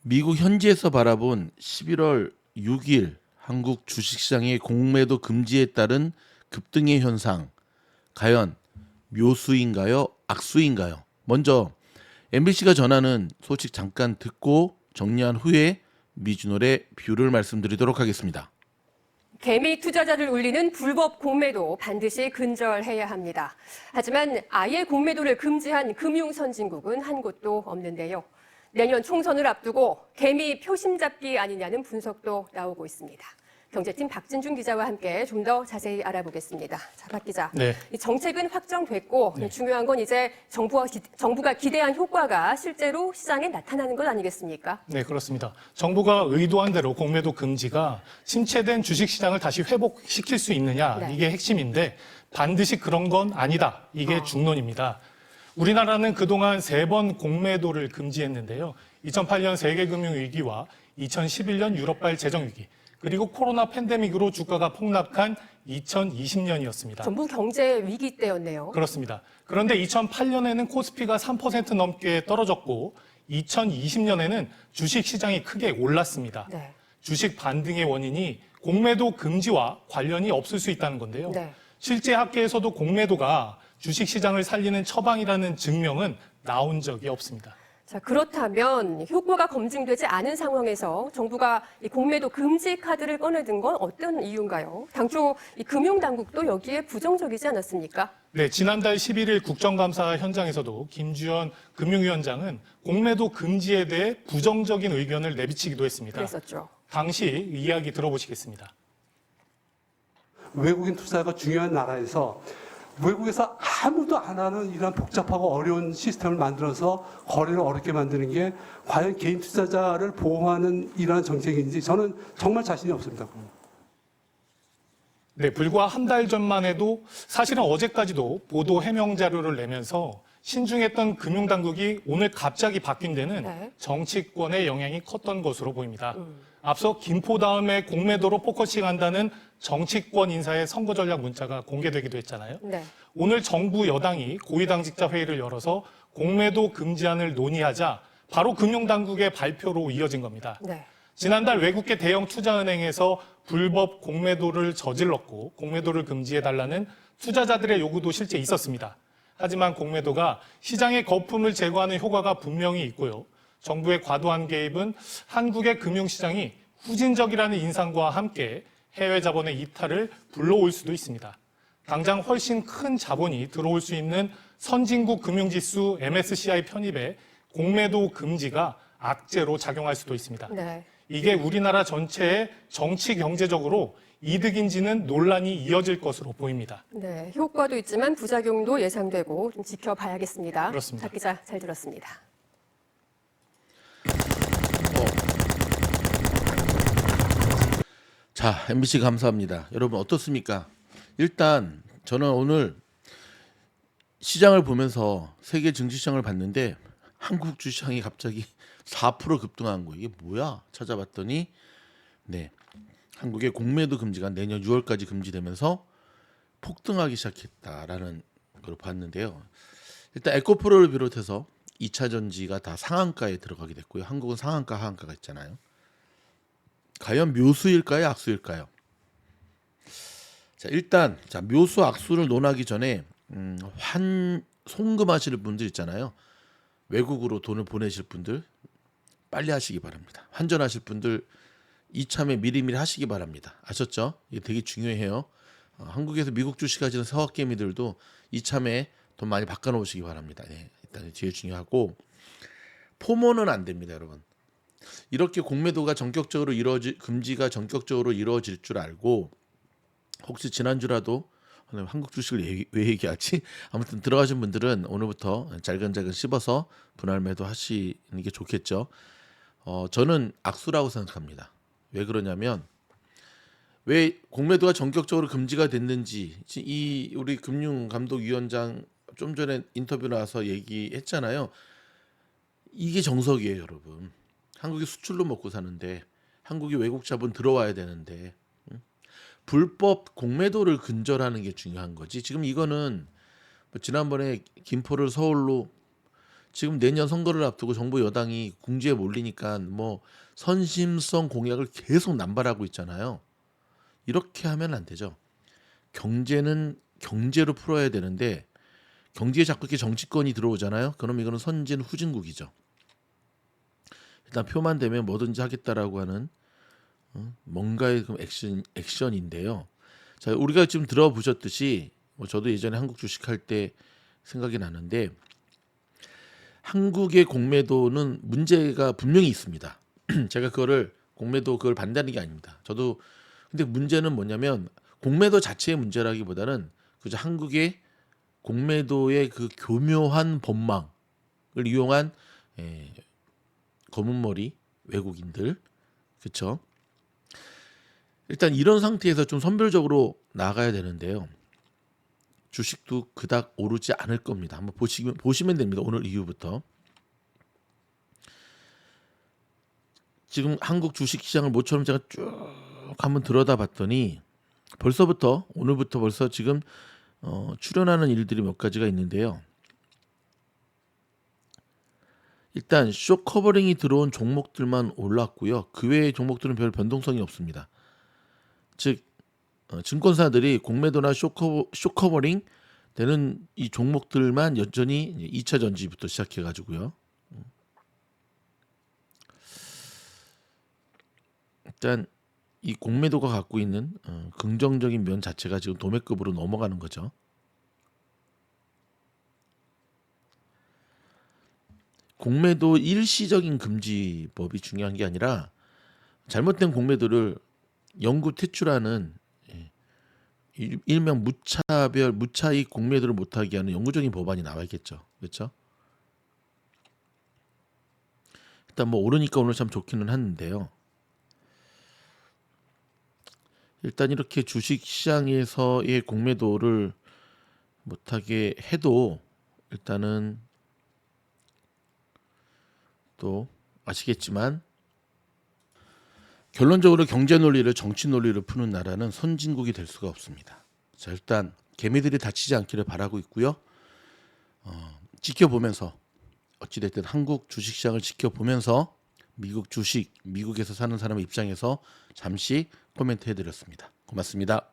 미국 현지에서 바라본 11월 6일 한국 주식시장의 공매도 금지에 따른 급등의 현상, 과연 묘수인가요? 악수인가요? 먼저 MBC가 전하는 소식 잠깐 듣고 정리한 후에 미주노래 뷰를 말씀드리도록 하겠습니다. 개미 투자자를 울리는 불법 공매도 반드시 근절해야 합니다. 하지만 아예 공매도를 금지한 금융 선진국은 한 곳도 없는데요. 내년 총선을 앞두고 개미 표심 잡기 아니냐는 분석도 나오고 있습니다. 경제팀 박진중 기자와 함께 좀 더 자세히 알아보겠습니다. 자, 박 기자. 네. 이 정책은 확정됐고 중요한 건 이제 정부가 기대한 효과가 실제로 시장에 나타나는 것 아니겠습니까? 네, 그렇습니다. 정부가 의도한 대로 공매도 금지가 침체된 주식시장을 다시 회복시킬 수 있느냐, 네. 이게 핵심인데 반드시 그런 건 아니다. 이게 중론입니다. 우리나라는 그동안 3번 공매도를 금지했는데요. 2008년 세계금융위기와 2011년 유럽발 재정위기, 그리고 코로나 팬데믹으로 주가가 폭락한 2020년이었습니다. 전부 경제 위기 때였네요. 그렇습니다. 그런데 2008년에는 코스피가 3% 넘게 떨어졌고 2020년에는 주식시장이 크게 올랐습니다. 네. 주식 반등의 원인이 공매도 금지와 관련이 없을 수 있다는 건데요. 네. 실제 학계에서도 공매도가 주식시장을 살리는 처방이라는 증명은 나온 적이 없습니다. 자, 그렇다면 효과가 검증되지 않은 상황에서 정부가 이 공매도 금지 카드를 꺼내든 건 어떤 이유인가요? 당초 이 금융당국도 여기에 부정적이지 않았습니까? 네, 지난달 11일 국정감사 현장에서도 김주현 금융위원장은 공매도 금지에 대해 부정적인 의견을 내비치기도 했습니다. 그랬었죠. 당시 이야기 들어보시겠습니다. 외국인 투자가 중요한 나라에서 외국에서 아무도 안 하는 이런 복잡하고 어려운 시스템을 만들어서 거래를 어렵게 만드는 게 과연 개인 투자자를 보호하는 이러한 정책인지 저는 정말 자신이 없습니다. 네, 불과 한 달 전만 해도 사실은 어제까지도 보도 해명 자료를 내면서 신중했던 금융당국이 오늘 갑자기 바뀐 데는 네. 정치권의 영향이 컸던 것으로 보입니다. 앞서 김포 다음에 공매도로 포커싱한다는 정치권 인사의 선거 전략 문자가 공개되기도 했잖아요. 네. 오늘 정부 여당이 고위당직자 회의를 열어서 공매도 금지안을 논의하자 바로 금융당국의 발표로 이어진 겁니다. 네. 지난달 외국계 대형 투자은행에서 불법 공매도를 저질렀고 공매도를 금지해달라는 투자자들의 요구도 실제 있었습니다. 하지만 공매도가 시장의 거품을 제거하는 효과가 분명히 있고요. 정부의 과도한 개입은 한국의 금융시장이 후진적이라는 인상과 함께 해외 자본의 이탈을 불러올 수도 있습니다. 당장 훨씬 큰 자본이 들어올 수 있는 선진국 금융지수 MSCI 편입에 공매도 금지가 악재로 작용할 수도 있습니다. 네. 이게 우리나라 전체에 정치 경제적으로 이득인지는 논란이 이어질 것으로 보입니다. 네. 효과도 있지만 부작용도 예상되고 좀 지켜봐야겠습니다. 그렇습니다. 박 기자 잘 들었습니다. 자, MBC 감사합니다. 여러분 어떻습니까? 일단 저는 오늘 시장을 보면서 세계 증시시장을 봤는데 한국 주시장이 갑자기 4% 급등한 거 이게 뭐야? 찾아봤더니 네, 한국의 공매도 금지가 내년 6월까지 금지되면서 폭등하기 시작했다라는 걸 봤는데요. 일단 에코프로를 비롯해서 2차 전지가 다 상한가에 들어가게 됐고요. 한국은 상한가, 하한가가 있잖아요. 과연 묘수일까요, 악수일까요? 자, 일단 묘수 악수를 논하기 전에 송금하시는 분들 있잖아요. 외국으로 돈을 보내실 분들 빨리 하시기 바랍니다. 환전하실 분들 이참에 미리미리 하시기 바랍니다. 아셨죠? 이게 되게 중요해요. 한국에서 미국 주식 하시는 서학개미들도 이참에 돈 많이 바꿔놓으시기 바랍니다. 네, 일단 제일 중요하고 포모는 안 됩니다, 여러분. 이렇게 공매도가 금지가 전격적으로 이루어질 줄 알고 혹시 지난주라도 한국 주식을 왜 얘기하지? 아무튼 들어가신 분들은 오늘부터 잘근잘근 씹어서 분할 매도 하시는 게 좋겠죠. 저는 악수라고 생각합니다. 왜 그러냐면 왜 공매도가 전격적으로 금지가 됐는지 이 우리 금융감독위원장 좀 전에 인터뷰 나와서 얘기했잖아요. 이게 정석이에요, 여러분. 한국이 수출로 먹고 사는데 한국이 외국 자본 들어와야 되는데 불법 공매도를 근절하는 게 중요한 거지. 지금 이거는 지난번에 김포를 서울로 지금 내년 선거를 앞두고 정부 여당이 궁지에 몰리니까 뭐 선심성 공약을 계속 남발하고 있잖아요. 이렇게 하면 안 되죠. 경제는 경제로 풀어야 되는데 경제에 자꾸 이렇게 정치권이 들어오잖아요. 그럼 이거는 선진 후진국이죠. 일단 표만 되면 뭐든지 하겠다라고 하는 뭔가의 그 액션인데요. 자, 우리가 지금 들어보셨듯이 뭐 저도 예전에 한국 주식할 때 생각이 나는데 한국의 공매도는 문제가 분명히 있습니다. 제가 공매도 반대하는 게 아닙니다. 저도 근데 문제는 뭐냐면 공매도 자체의 문제라기보다는 그저 한국의 공매도의 그 교묘한 법망을 이용한 검은 머리 외국인들, 그렇죠? 일단 이런 상태에서 좀 선별적으로 나가야 되는데요. 주식도 그닥 오르지 않을 겁니다. 한번 보시면 됩니다. 오늘 이후부터. 지금 한국 주식시장을 모처럼 제가 쭉 한번 들여다봤더니 오늘부터 벌써 지금 출현하는 일들이 몇 가지가 있는데요. 일단 쇼 커버링이 들어온 종목들만 올랐고요. 그 외의 종목들은 별 변동성이 없습니다. 즉 증권사들이 공매도나 쇼커버링 되는 이 종목들만 여전히 2차 전지부터 시작해가지고요. 일단 이 공매도가 갖고 있는 긍정적인 면 자체가 지금 도매급으로 넘어가는 거죠. 공매도 일시적인 금지법이 중요한 게 아니라 잘못된 공매도를 영구 퇴출하는 일명 무차익 공매도를 못하게 하는 영구적인 법안이 나와야겠죠. 그렇죠? 일단 뭐 오르니까 오늘 참 좋기는 하는데요. 일단 이렇게 주식시장에서의 공매도를 못하게 해도 일단은 또 아시겠지만 결론적으로 경제 논리를 정치 논리를 푸는 나라는 선진국이 될 수가 없습니다. 자, 일단 개미들이 다치지 않기를 바라고 있고요. 지켜보면서 어찌됐든 한국 주식시장을 지켜보면서 미국에서 사는 사람의 입장에서 잠시 코멘트 해드렸습니다. 고맙습니다.